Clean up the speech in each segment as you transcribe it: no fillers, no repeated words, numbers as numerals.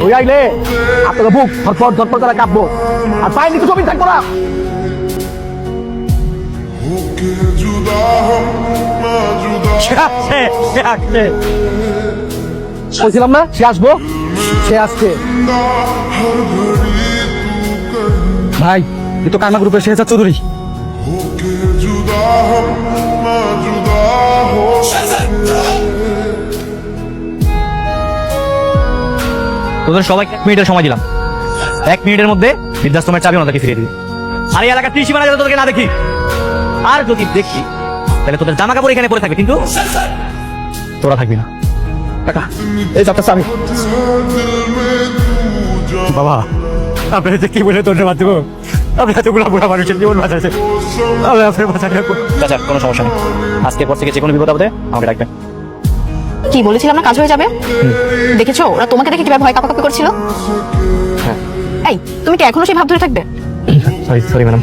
ওই আইলে আপনাকে বুক ধরপড় ধরপড় করে কাঁপবো, আর পায়ে নিচে জমি থাকবো না। বলছিলাম না সে আসবো, সে আসছে। ভাই এ তো কান্না গ্রুপের শেহজাদ চৌধুরী। তোদের সবাইকে 1 মিনিটের সময় দিলাম। 1 মিনিটের মধ্যে বৃদ্ধাশ্রমের চাবি ওনাদেরকে ফিরিয়ে দিবি। আর এই এলাকার ত্রিসীমানা যাতে তোদেরকে না দেখি, আর যদি দেখি তাহলে তোদের জামা কাপড় এখানে পরে থাকবে, কিন্তু তোরা থাকবি না। টাকা এই চাপটা চাবি। বাবা আপনি যে কি বলে ধন্যবাদ দেবো, আপনি এতগুলো বুড়া মানুষের জীবন বাঁচাচ্ছে, আমি আপনার বাঁচাতে আচ্ছা কোনো সমস্যা নেই, আজকের পর থেকে যে কোনো বিপদ আপদে আমাকে ডাকবেন। কি বলেছিলাম না কাজ হয়ে যাবে? দেখেছো ওরা তোমাকে দেখে কিভাবে ভয় কাঁপাকাঁপি করছিল? এই তুমি কি এখনো সেই ভাব ধরে থাকবে? Sorry madam.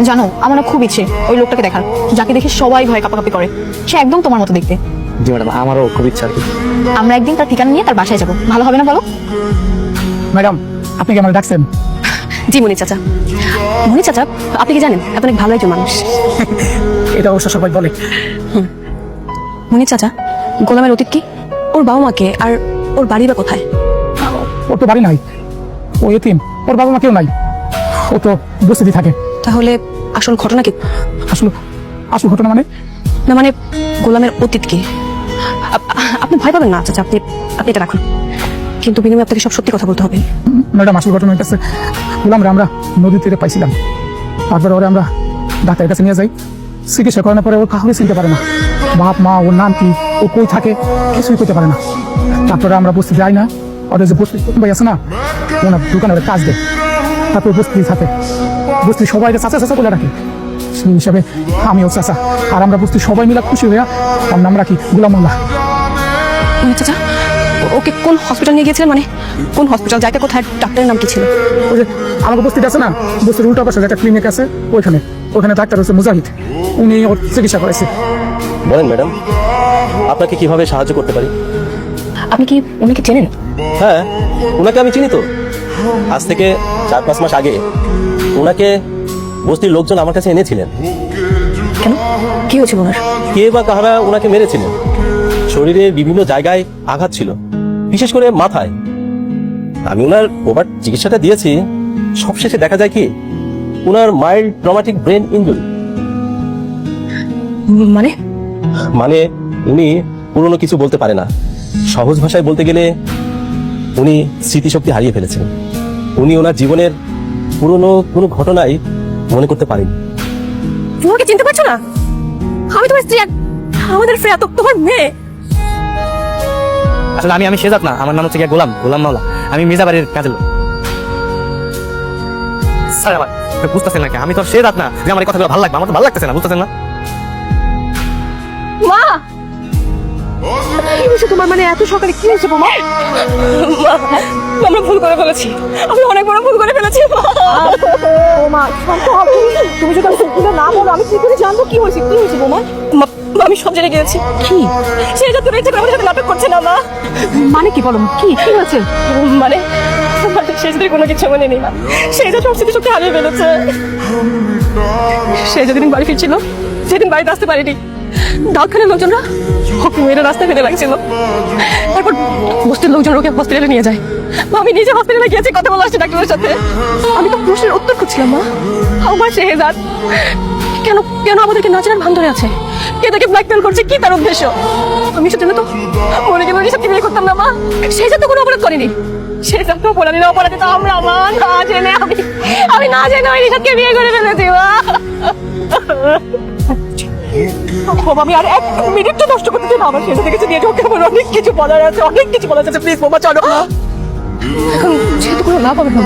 জানো আমার না খুব ইচ্ছে ওই লোকটাকে দেখার, যাকে দেখে সবাই ভয় কাঁপাকাঁপি করে। সে একদম তোমার মতো দেখতে। জি ম্যাডাম, আমারও খুব ইচ্ছা আর কি। আমরা একদিন তার ঠিকানা নিয়ে তার বাসায় যাবো, ভালো হবে না বলো? ম্যাডাম আপনি কি আমার ডাকছেন? জি মনি চাচা। মনি চাচা আপনি কি জানেন এত অনেক ভালো একজন মানুষ। এটা অবশ্য সবাই বলে। মনি চাচা গোলামের অতীত কি? ওর বাবা মাকে আর ওর বাড়ি বা কোথায়? ওর তো বাড়ি নাই, ও এতিম, ওর বাবা মা কেউ নাই, ও তো বসতি থাকে। তাহলে আসল ঘটনা কি? আসলে আসল ঘটনা মানে? না মানে গোলামের অতীত কি? আপনি ভয় পাবেন না চাচা, আপনি আপনি এটা রাখুন, কিন্তু বিনিময়ে আপনাকে সব সত্যি কথা বলতে হবে। ম্যাডাম আসল ঘটনা হইতেছে গোলামরা আমরা নদীর তীরে পাইছিলাম, তারপরে ওরা আমরা ডাক্তারের কাছে নিয়ে যাই, চিকিৎসা করানোর পরে ওর কাউকে চিনতে পারে না, বাপ মা ওর নাম কি, ও কই থাকে কিছুই করতে পারে না। তারপরে আমরা বসতে যাই না, ওদের যে বস্তি ভাই আছে না, ওনার দোকানে ওরা কাজ দেয়, তারপর বস্তি থাকে, বস্তি সবাই চাচা চাচা বলে রাখে, সেই হিসাবে আমিও চাচা, আর আমরা বস্তি সবাই মিলে খুশি হইয়া তার নাম রাখি গোলাম মোল্লা। চাচা ওকে কোন হসপিটাল নিয়ে গিয়েছিলেন? মানে কোন হসপিটাল, জায়গা কোথায়, ডাক্তারের নাম কি ছিল? ওই যে আমাকে বস্তিতে আছে না, বস্তির উল্টা পাশে একটা ক্লিনিক আছে, ওইখানে ওখানে ডাক্তার হচ্ছে মুজাহিদ, উনি ওর চিকিৎসা করেছে। বলেন ম্যাডাম, আপনাকে কিভাবে সাহায্য করতে পারি? আপনি কি উনাকে চেনেন? হ্যাঁ, ওনাকে আমি চিনি তো। আজ থেকে 4-5 মাস আগে ওনাকে বস্তির লোকজন আমার কাছে এনেছিলেন। কেন, কি হয়েছিল ওনার? কে বা কাহারা ওনাকে মেরেছিলেন। শরীরের বিভিন্ন জায়গায় আঘাত ছিল, বিশেষ করে মাথায়। আমি ওনার ওভার চিকিৎসাটা দিয়েছি, সবশেষে দেখা যায় কি ওনার মাইল্ড ট্রমাটিক ব্রেন ইনজুরি। মানে মানে উনি পুরনো কিছু বলতে পারে না, সহজ ভাষায় বলতে গেলে উনি স্মৃতিশক্তি হারিয়ে ফেলেছেন। উনি ওনার জীবনের পুরনো কোনো ঘটনাই মনে করতে পারেন। তুমি ওকে চিনতে পারছো না? আমি তোমার স্ত্রী, আমাদের ফ্রেয়া তো তোমার মেয়ে। আসলে আমি শেহজাদ না, আমার নাম হচ্ছে গোলাম মাওলা, আমি মির্জা বাড়ির কাজের লোক। স্যার আমার বুঝতেছেন না, আমি তো শেহজাদ না যে আমার এই কথাগুলো ভালো লাগবে, আমার তো ভালো লাগতেছে না, বুঝতেছেন না? মা কি হয়েছে তোমার? মানে এত সকালে কি হয়েছে বোমা? আমরা ভুল করে ফেলেছি, আমি অনেক বড় ভুল করে ফেলেছি। বোমা তুমি যদি সত্যিটা না বলো আমি কি করে জানবো কি হয়েছে? কি হয়েছে বোমা? আমি সব জেনে গেছি। কি? সে যা তুমি ইচ্ছে করে আমার সাথে নাটক করছে না মা। মানে কি বলো, কি কি হয়েছে? মানে সে যদি কোনো কিছু মনে নেই না, সে যা সব স্মৃতিশক্তি হারিয়ে ফেলেছে। সে যেদিন বাড়ি ফিরছিল, যেদিন বাড়িতে আসতে পারিনি, ডাক্তারের লোকজনরা ওকে মেয়েরা রাস্তায় ফেলে রাখছিল। তারপর বস্তির লোকজন ওকে হসপিটালে নিয়ে যায়। আমি নিজে হসপিটালে গিয়েছি, কথা বলা আসছে ডাক্তারের সাথে। আমি তো প্রশ্নের উত্তর খুঁজছিলাম মা। আমার শেহজাদ কেন কেন আমাদেরকে নাচার ভান ধরে আছে? কে তাকে ব্ল্যাকমেল করছে? কি তার উদ্দেশ্য? আমি সেটা তো মনে গেলে রিসাবকে বিয়ে করতাম না মা। শেহজাদ তো কোনো অপরাধ করেনি। শেহজাদ তো অপরাধী না, অপরাধী তো আমরা মা। না জেনে আমি না জেনে ওই রিসাবকে বিয়ে করে ফেলেছি মা। আমি আর 1 মিনিট তো নষ্ট করতে চাই না। আমার শেষে দেখেছি নিয়ে ওকে আমার অনেক কিছু বলার আছে, অনেক কিছু বলার আছে। প্লিজ বোমা চলো। এখন যেহেতু কোনো লাভ হবে না,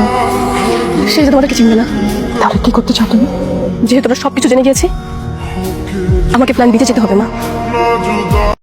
সে যে তোমাকে চিনবে না, তাহলে কি করতে চাও তুমি? যেহেতু আমরা সবকিছু জেনে গিয়েছি, আমাকে প্ল্যান দিতে যেতে হবে মা।